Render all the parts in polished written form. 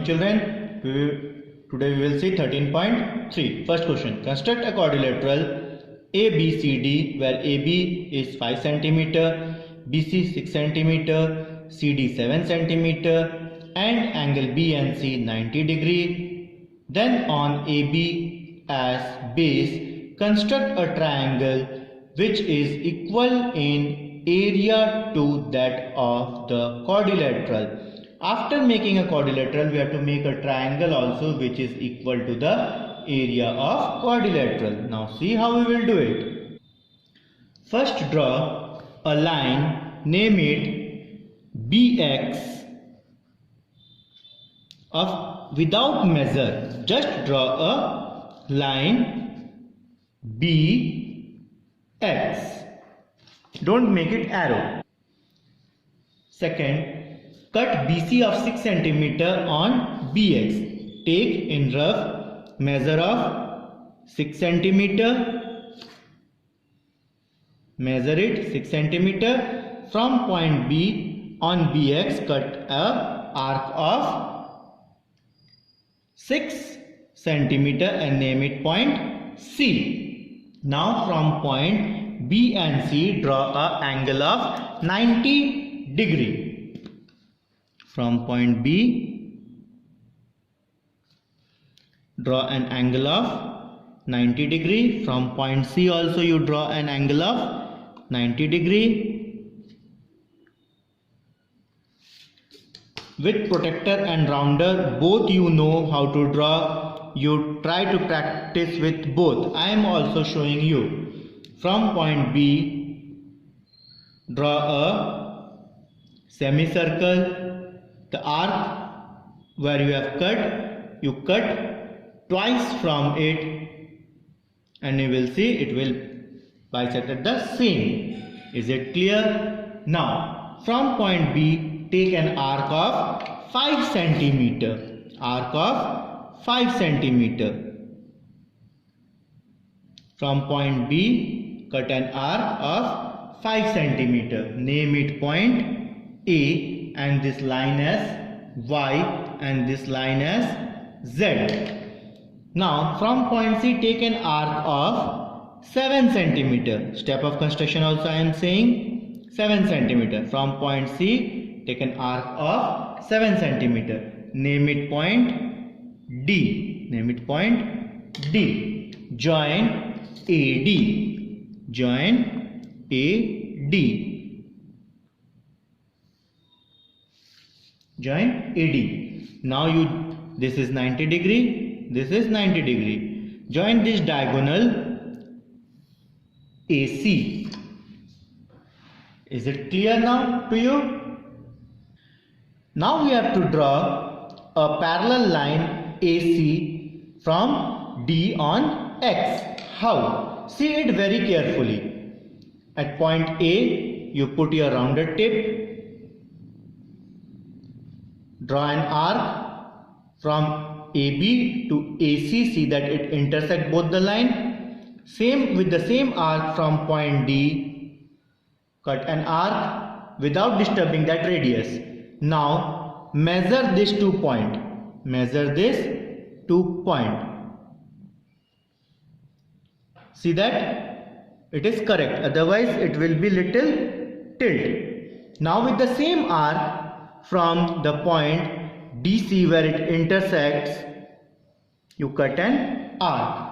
Children, today we will see 13.3. First question. Construct a quadrilateral ABCD where AB is 5 cm, BC 6 cm, CD 7 cm and angle B and C 90 degree. Then on AB as base, construct a triangle which is equal in area to that of the quadrilateral. After making a quadrilateral, we have to make a triangle also which is equal to the area of quadrilateral. Now see how we will do it. First draw a line, name it BX without measure. Just draw a line BX. Don't make it arrow. Second, cut BC of 6 cm on BX. Take in rough measure of 6 cm. Measure it 6 cm. From point B on BX, cut a arc of 6 cm and name it point C. Now from point B and C, draw a angle of 90 degree. From point B, draw an angle of 90 degree. From point C also you draw an angle of 90 degree. With protector and rounder, both you know how to draw. You try to practice with both. I am also showing you. From point B, draw a semicircle. The arc where you have cut, you cut twice from it and you will see it will bisect at the same. Is it clear? Now from point B, take an arc of 5 cm. Arc of 5 cm. From point B, cut an arc of 5 cm. Name it point A. And this line as Y and this line as Z. Now from point C, take an arc of 7 cm. Step of construction also I am saying 7 cm. From point C, take an arc of 7 cm. Name it point D. Name it point D. Join AD. Join AD. Join AD. Now this is 90 degree, this is 90 degree. Join this diagonal AC. Is it clear now to you? Now we have to draw a parallel line AC from D on X. How? See it very carefully. At point A, you put your rounded tip. Draw an arc from AB to AC. See that it intersects both the line. Same with the same arc from point D. Cut an arc without disturbing that radius. Now measure this 2 point. Measure this 2 point. See that it is correct. Otherwise it will be little tilt. Now with the same arc from the point DC where it intersects, you cut an arc.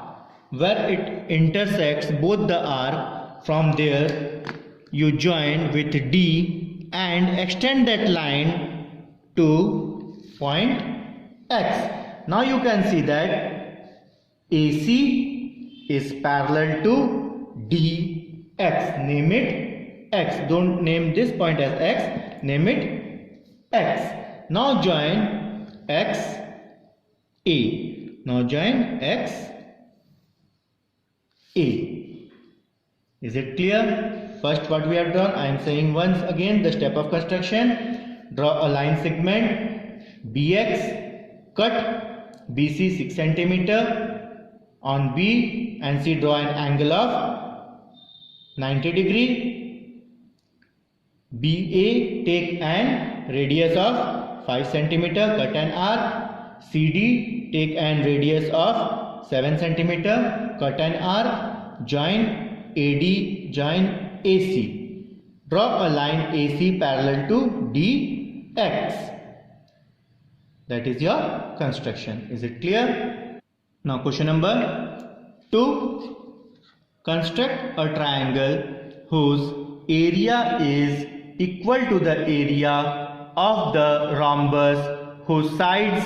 Where it intersects both the arc, from there you join with D and extend that line to point X. Now you can see that AC is parallel to DX. Name it X. Don't name this point as X. Name it X. Now join X A. Now join X A. Is it clear? First what we have done, I am saying once again the step of construction. Draw a line segment BX, cut BC 6 cm. On B and C, draw an angle of 90 degree. BA, take an radius of 5 centimeter, cut an arc. CD, take an radius of 7 centimeter, cut an arc. Join AD, join AC. Draw a line AC parallel to DX. That is your construction. Is it clear? Now question number 2. Construct a triangle whose area is equal to the area of the rhombus whose sides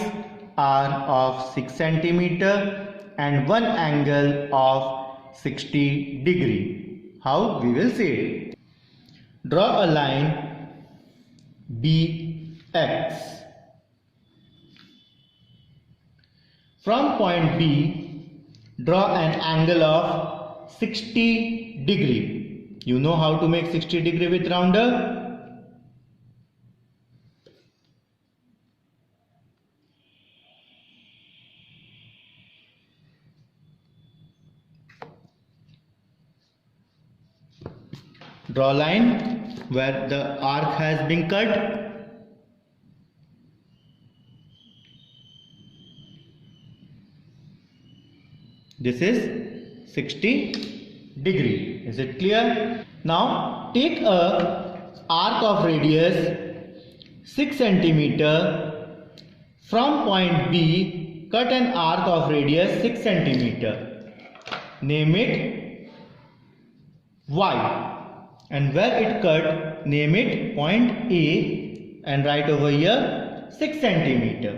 are of 6 centimeter and one angle of 60 degree. How we will see it? Draw a line BX. From point B, draw an angle of 60 degree. You know how to make 60 degree with rounder? Draw a line where the arc has been cut. This is 60 degree. Is it clear? Now take a arc of radius 6 centimeter. From point B, cut an arc of radius 6 centimeter. Name it Y. And where it cut, name it point A and write over here 6 centimeter.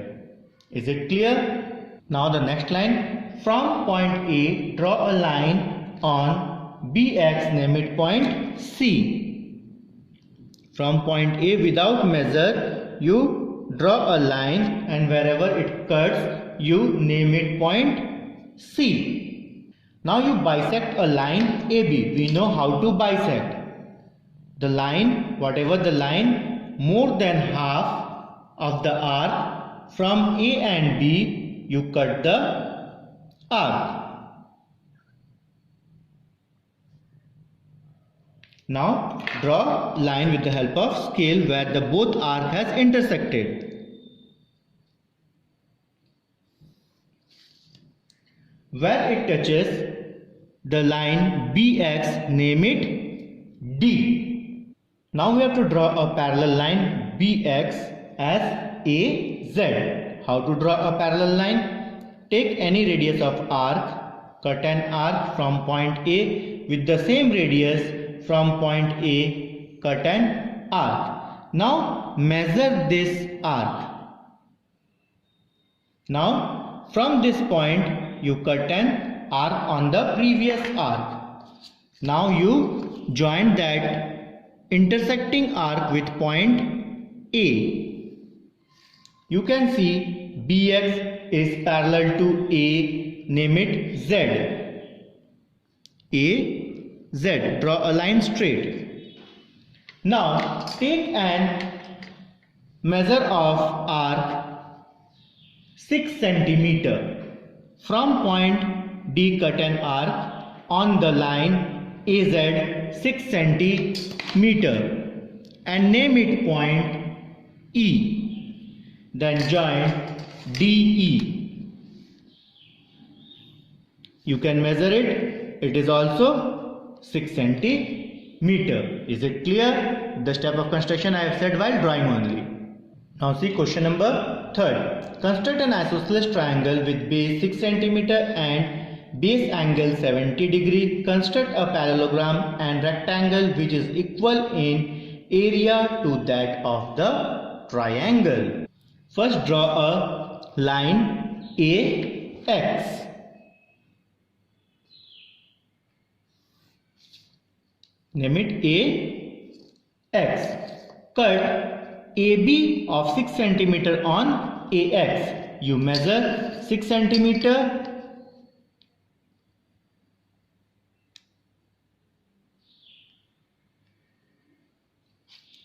Is it clear? Now the next line. From point A, draw a line on BX, name it point C. From point A without measure, you draw a line and wherever it cuts, you name it point C. Now you bisect a line AB. We know how to bisect. The line, whatever the line, more than half of the arc from A and B, you cut the arc. Now draw line with the help of scale where the both arc has intersected. Where it touches the line BX, name it D. Now we have to draw a parallel line BX as AZ. How to draw a parallel line? Take any radius of arc, cut an arc from point A with the same radius from point A, cut an arc. Now measure this arc. Now from this point you cut an arc on the previous arc. Now you join that intersecting arc with point A. You can see BX is parallel to A, name it Z. A, Z. Draw a line straight. Now take an measure of arc 6 centimeter. From point D, cut an arc on the line AZ 6 centimeter and name it point E. Then join DE. You can measure it. It is also 6 centimeter. Is it clear? The step of construction I have said while drawing only. Now see question number 3. Construct an isosceles triangle with base 6 centimeter and base angle 70 degree. Construct a parallelogram and rectangle which is equal in area to that of the triangle. First draw a line AX. Name it AX. Cut AB of 6 centimeter on AX. You measure 6 centimeter.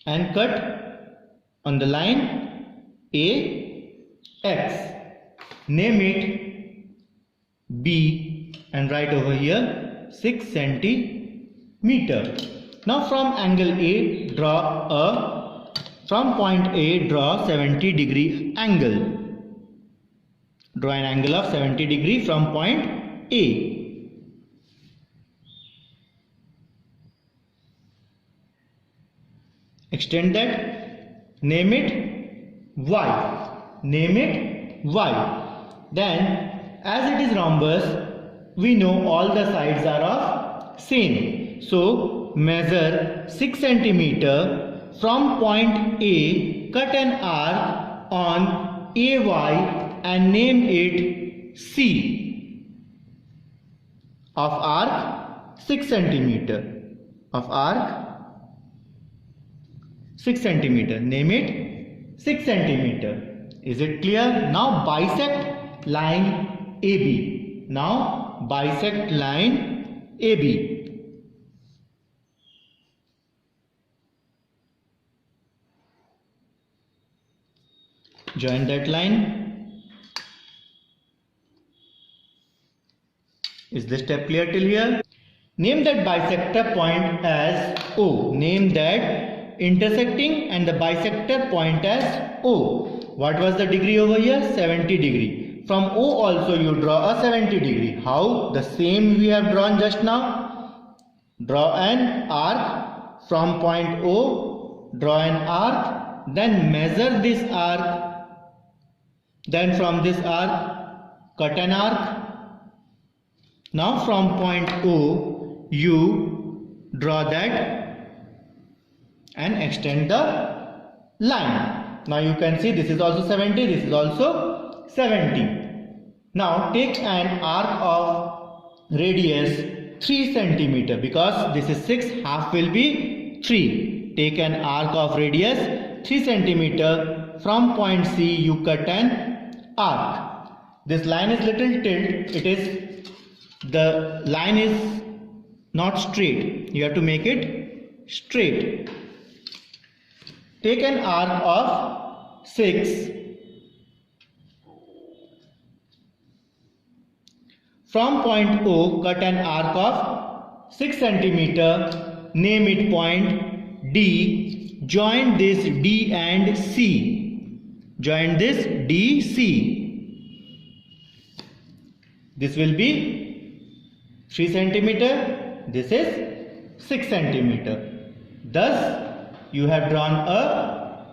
And cut on the line AX. Name it B and write over here 6 centimeter. Now from angle A draw a From point A, draw 70-degree angle. Draw an angle of 70 degree from point A. Extend that. Name it Y. Name it Y. Then, as it is rhombus, we know all the sides are of same. So, measure 6 centimeter from point A. Cut an arc on AY and name it C. Of arc 6 centimeter. Of arc 6 centimeter. Name it 6 centimeter. Is it clear? Now bisect line AB. Now bisect line AB. Join that line. Is the step clear till here? Name that bisector point as O. Name that intersecting and the bisector point as O. What was the degree over here? 70 degree. From O also you draw a 70 degree. How? The same we have drawn just now. Draw an arc from point O. Draw an arc. Then measure this arc. Then from this arc, cut an arc. Now from point O, you draw that and extend the line. Now you can see this is also 70, this is also 70. Now take an arc of radius 3 centimeter because this is 6, half will be 3. Take an arc of radius 3 centimeter. From point C you cut an arc. This line is little tilt. The line is not straight. You have to make it straight. Take an arc of 6. From point O, cut an arc of 6 centimeter. Name it point D. Join this D and C. Join this DC. This will be 3 centimeter. This is 6 centimeter. Thus, you have drawn a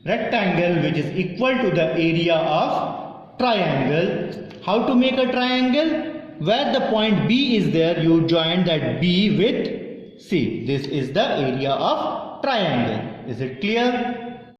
rectangle which is equal to the area of triangle. How to make a triangle? Where the point B is there, you join that B with C. This is the area of triangle. Is it clear?